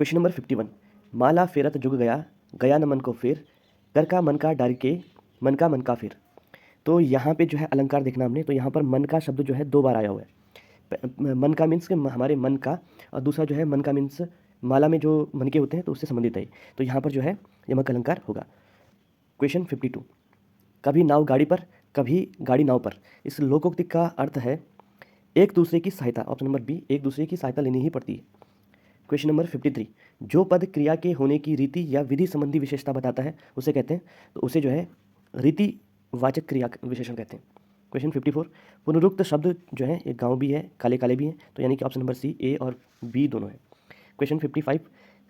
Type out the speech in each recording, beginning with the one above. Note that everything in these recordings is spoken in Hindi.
क्वेश्चन नंबर 51, माला फेरत जुग गया, गया न मन को फेर, कर का मन का डारी के, मन का फेर। तो यहाँ पे जो है अलंकार देखना हमने, तो यहाँ पर मन का शब्द जो है 2 बार आया हुआ है। मन का मीन्स कि हमारे मन का, और दूसरा जो है मन का मीन्स माला में जो मन के होते हैं तो उससे संबंधित है। तो यहाँ पर जो है यमक अलंकार होगा। क्वेश्चन 52, कभी नाव गाड़ी पर, कभी गाड़ी नाव पर। इस लोकोक्ति का अर्थ है एक दूसरे की सहायता। ऑप्शन नंबर बी, एक दूसरे की सहायता लेनी ही पड़ती है। क्वेश्चन नंबर 53, जो पद क्रिया के होने की रीति या विधि संबंधी विशेषता बताता है उसे कहते हैं, तो उसे जो है रीतिवाचक क्रिया विशेषण कहते हैं। क्वेश्चन 54, पुनरुक्त शब्द जो है एक गाँव भी है, काले काले भी हैं, तो यानी कि ऑप्शन नंबर सी, ए और बी दोनों है। क्वेश्चन 55,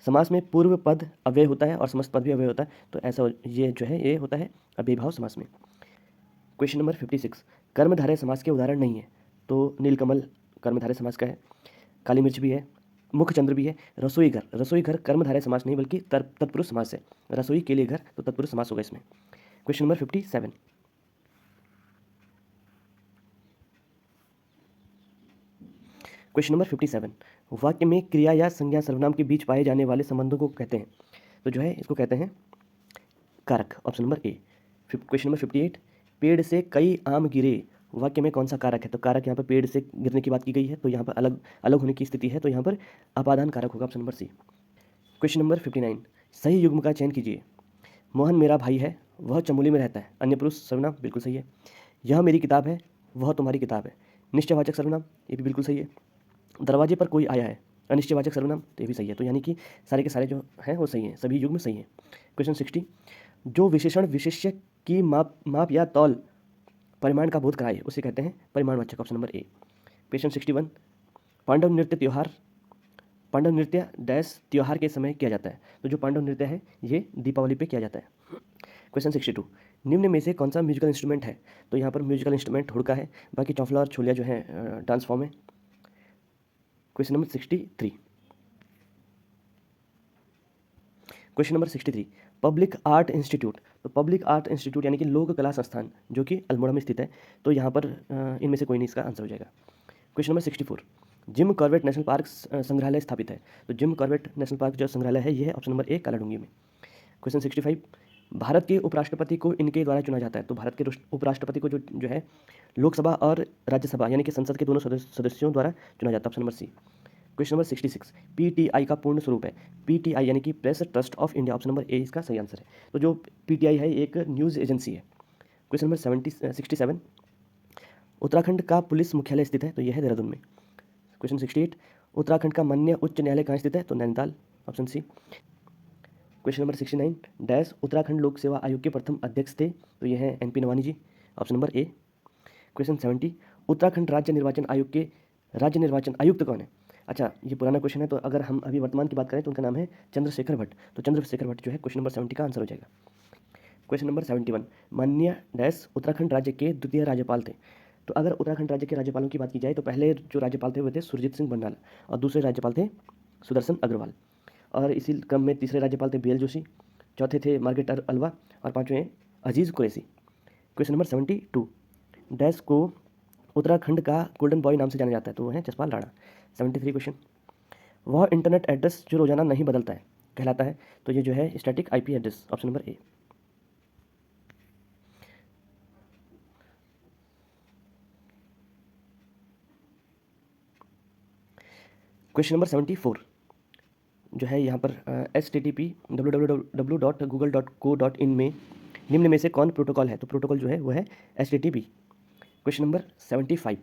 समास में पूर्व पद अव्यय होता है और समस्त पद भी अव्यय होता है, तो ऐसा ये जो है ये होता है अव्ययीभाव समास में। क्वेश्चन नंबर 56, कर्मधारय समास के उदाहरण नहीं है, तो नीलकमल कर्मधारय समास का है, काली मिर्च भी है, मुखचंद्र भी है, रसोई घर कर्मधारय समास नहीं बल्कि तत्पुरुष समास है। रसोई के लिए घर, तो तत्पुरुष समास होगा इसमें। क्वेश्चन नंबर 57, क्वेश्चन नंबर 57, वाक्य में क्रिया या संज्ञा सर्वनाम के बीच पाए जाने वाले संबंधों को कहते हैं, तो जो है इसको कहते हैं कारक। Option number A. Question number 58, पेड़ से कई आम गिरे, वाक्य में कौन सा कारक है? तो कारक यहाँ पर पेड़ से गिरने की बात की गई है, तो यहाँ पर अलग अलग होने की स्थिति है, तो यहाँ पर अपादान कारक होगा, option number C. Question number 59, सही युग्म का चयन कीजिए। मोहन मेरा भाई है, वह चमोली में रहता है, अन्य पुरुष सर्वनाम, बिल्कुल सही है। यह मेरी किताब है, वह तुम्हारी किताब है, निश्चयवाचक सर्वनाम, ये भी बिल्कुल सही है। दरवाजे पर कोई आया है, अनिश्चयवाचक सर्वनाम, तो ये भी सही है। तो यानी कि सारे के सारे जो हैं वो सही हैं, सभी युग्म सही हैं। क्वेश्चन 60, जो विशेषण विशेष्य की माप या तौल परिमाण का बोध कराए उसे कहते हैं परिमाणवाचक। Option number A. Question 61, Pandav नृत्य डैश त्योहार के समय किया जाता है, तो जो पांडव नृत्य है ये दीपावली पे किया जाता है। क्वेश्चन 62, निम्न में से कौन सा म्यूजिकल इंस्ट्रूमेंट है? तो यहाँ पर म्यूजिकल इंस्ट्रूमेंट हुड़का है, बाकी चौफला और छोलिया जो है डांस फॉर्म है। Question number 63, question number 63, public art institute. तो पब्लिक आर्ट इंस्टीट्यूट यानी कि लोक कला संस्थान जो कि अल्मोड़ा में स्थित है, तो यहाँ पर इनमें से कोई नहीं इसका आंसर हो जाएगा। Question number 64, Jim Corbett national park संग्रहालय स्थापित है, तो जिम कॉर्बेट नेशनल पार्क जो संग्रहालय है ये है ऑप्शन नंबर ए, कालाडूंगी में। क्वेश्चन 65, भारत के उपराष्ट्रपति को इनके द्वारा चुना जाता है, तो भारत के उपराष्ट्रपति को जो है लोकसभा और राज्यसभा यानी कि संसद के दोनों सदस्यों द्वारा चुना जाता है, option number C. Question number 66, PTI का पूर्ण स्वरूप है? पीटीआई यानी कि Press Trust of India, option number A इसका सही आंसर है। तो जो पीटीआई है एक न्यूज़ एजेंसी है। क्वेश्चन नंबर 67, उत्तराखंड का पुलिस मुख्यालय स्थित है, तो यह है देहरादून में। क्वेश्चन 68, उत्तराखंड का माननीय उच्च न्यायालय कहाँ स्थित है? तो Nainital, option C. Question number 69, dash Uttarakhand लोक सेवा आयोग के प्रथम अध्यक्ष थे, तो यह है NP Nawani ji, option number A. Question 70, Uttarakhand राज्य निर्वाचन आयोग के राज्य निर्वाचन आयुक्त कौन है? अच्छा, ये पुराना क्वेश्चन है, तो अगर हम अभी वर्तमान की बात करें तो उनका नाम है चंद्रशेखर भट्ट, तो चंद्रशेखर भट्ट जो है क्वेश्चन नंबर 70 का आंसर हो जाएगा। क्वेश्चन नंबर 71, माननीय डैश उत्तराखंड राज्य के द्वितीय राज्यपाल थे, तो अगर उत्तराखंड राज्य के राज्यपालों की बात की जाए तो पहले जो राज्यपाल थे वो थे सुरजीत सिंह बंडाल, और दूसरे राज्यपाल थे सुदर्शन अग्रवाल, और इसी क्रम में तीसरे राज्यपाल थे बीएल जोशी, चौथे थे मार्गरेट अल्वा, और पाँचवें अजीज़ कुरैशी। क्वेश्चन नंबर 72, डैश को उत्तराखंड का गोल्डन बॉय नाम से जाना जाता है, तो वो है जसपाल राणा। 73 क्वेश्चन, वह इंटरनेट एड्रेस जो रोजाना नहीं बदलता है कहलाता है, तो ये जो है static IP address, option number A. Question number 74 जो है यहाँ पर http://www.google.co.in में निम्न में से कौन प्रोटोकॉल है? तो प्रोटोकॉल जो है वो है http। क्वेश्चन नंबर 75,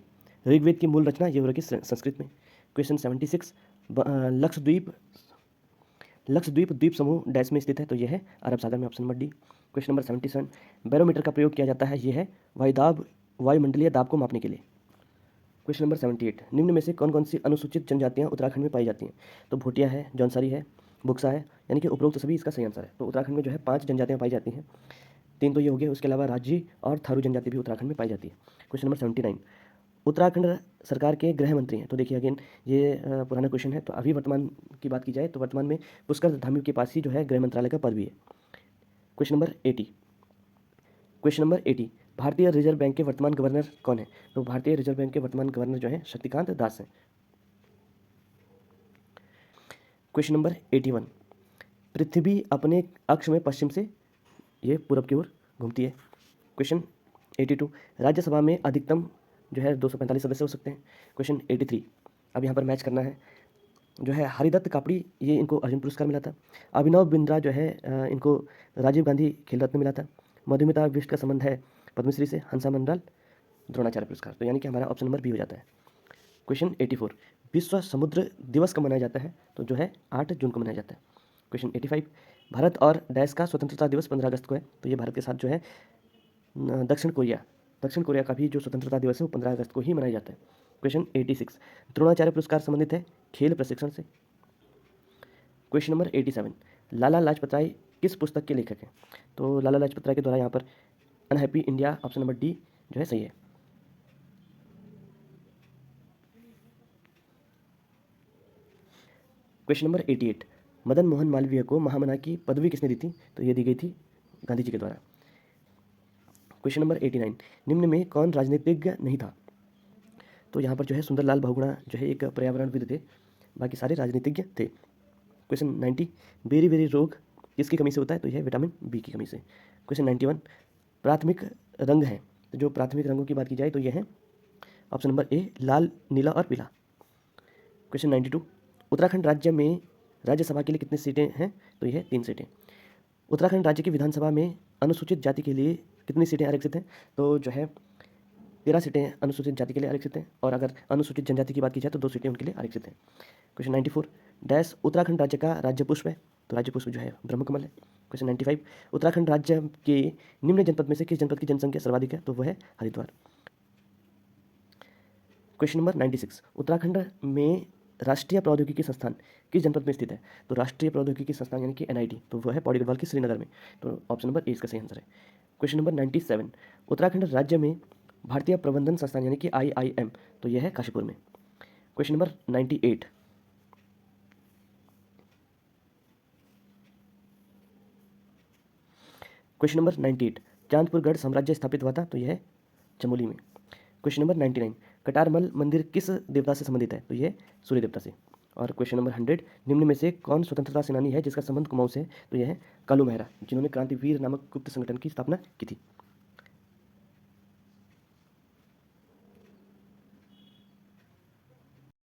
ऋग्वेद की मूल रचना ये हो रखी संस्कृत में। क्वेश्चन 76, लक्षद्वीप द्वीप समूह डैश में स्थित है, तो यह है अरब सागर में, option number D. Question number 77, barometer का प्रयोग किया जाता है, यह है वायुमंडलीय दाब को मापने के लिए। क्वेश्चन नंबर 78, निम्न में से कौन कौन सी अनुसूचित जनजातियाँ उत्तराखंड में पाई जाती हैं? तो भोटिया है, जौनसारी है, बुक्सा है, यानी कि उपरोक्त सभी इसका सही आंसर है। तो उत्तराखंड में जो है 5 जनजातियाँ पाई जाती हैं, 3 तो ये हो गए, उसके अलावा राजी और थारू जनजाति भी उत्तराखंड में पाई जाती है। क्वेश्चन नंबर 79, उत्तराखंड सरकार के गृह मंत्री हैं, तो देखिए अगेन ये पुराना क्वेश्चन है, तो अभी वर्तमान की बात की जाए तो वर्तमान में पुष्कर धामी के पास ही जो है गृह मंत्रालय का पद भी है। क्वेश्चन नंबर 80, भारतीय रिजर्व बैंक के वर्तमान गवर्नर कौन है? तो भारतीय रिजर्व बैंक के वर्तमान गवर्नर जो है शक्तिकांत दास हैं। क्वेश्चन नंबर 81, पृथ्वी अपने अक्ष में पश्चिम से ये पूरब की ओर घूमती है। क्वेश्चन 82, राज्यसभा में अधिकतम जो है 245 सदस्य हो सकते हैं। क्वेश्चन 83, अब यहाँ पर मैच करना है। जो है हरिदत्त कापड़ी, ये इनको अर्जुन पुरस्कार मिला था। अभिनव बिंद्रा जो है इनको राजीव गांधी खेल रत्न मिला था। मधुमिता बिष्ट का संबंध है पद्मश्री से। हंसा मंडल द्रोणाचार्य पुरस्कार। तो यानी कि हमारा ऑप्शन नंबर बी हो जाता है। क्वेश्चन 84, विश्व समुद्र दिवस कब मनाया जाता है? तो जो है 8 जून को मनाया जाता है। क्वेश्चन 85, भारत और डैश का स्वतंत्रता दिवस 15 अगस्त को है। तो ये भारत के साथ जो है दक्षिण कोरिया का भी जो स्वतंत्रता दिवस है वो 15 अगस्त को ही मनाया जाता है। क्वेश्चन 86, द्रोणाचार्य पुरस्कार संबंधित है खेल प्रशिक्षण से। क्वेश्चन नंबर 87, लाला लाजपत राय किस पुस्तक के लेखक हैं? तो लाला लाजपत राय के द्वारा यहाँ पर unhappy India, option number D जो है सही है। क्वेश्चन नंबर 88, मदन मोहन मालवीय को महामना की पदवी किसने दी थी? तो ये दी गई थी गांधी जी के द्वारा। क्वेश्चन नंबर 89, निम्न में कौन राजनीतिज्ञ नहीं था? तो यहाँ पर जो है सुंदरलाल बहुगुणा जो है एक पर्यावरणविद थे, बाकी सारे राजनीतिज्ञ थे। क्वेश्चन 90, बेरी बेरी रोग किसकी कमी से होता है? तो यह विटामिन बी की कमी से। क्वेश्चन 91, प्राथमिक रंग हैं, तो जो प्राथमिक रंगों की बात की जाए तो यह है ऑप्शन नंबर ए लाल, नीला और पीला। क्वेश्चन 92, उत्तराखंड राज्य में राज्यसभा के लिए कितनी सीटें हैं? तो यह 3 सीटें। उत्तराखंड राज्य की विधानसभा में अनुसूचित जाति के लिए कितनी सीटें आरक्षित हैं? तो जो है 13 सीटें अनुसूचित जाति के लिए आरक्षित हैं, और अगर अनुसूचित जनजाति की बात की जाए तो 2 सीटें उनके लिए आरक्षित हैं। क्वेश्चन 94, डैश उत्तराखंड राज्य का राज्य पुष्प है? तो राज्य पुष्प जो है ब्रह्मकमल है। क्वेश्चन 95, उत्तराखंड राज्य के निम्न जनपद में से किस जनपद की जनसंख्या सर्वाधिक है? तो वह है हरिद्वार। क्वेश्चन नंबर 96, उत्तराखंड में राष्ट्रीय प्रौद्योगिकी संस्थान किस जनपद में स्थित है? तो राष्ट्रीय प्रौद्योगिकी संस्थान यानी कि NIT, तो वह है पौड़ी गढ़वाल के श्रीनगर में। तो ऑप्शन नंबर ए इसका सही आंसर है। क्वेश्चन नंबर 97, उत्तराखंड राज्य में भारतीय प्रबंधन संस्थान यानी कि IIM, तो यह है काशीपुर में। Question number 98, question number 98, Chandpur गढ़ साम्राज्य स्थापित हुआ था? तो यह है चमोली में। क्वेश्चन नंबर 99, कटारमल मंदिर किस देवता से संबंधित है? तो यह सूर्य देवता से। और क्वेश्चन नंबर 100, निम्न में से कौन स्वतंत्रता सेनानी है जिसका संबंध कुमाऊं से है? तो यह है कालू मेहरा, जिन्होंने क्रांतिवीर नामक गुप्त संगठन की स्थापना की थी।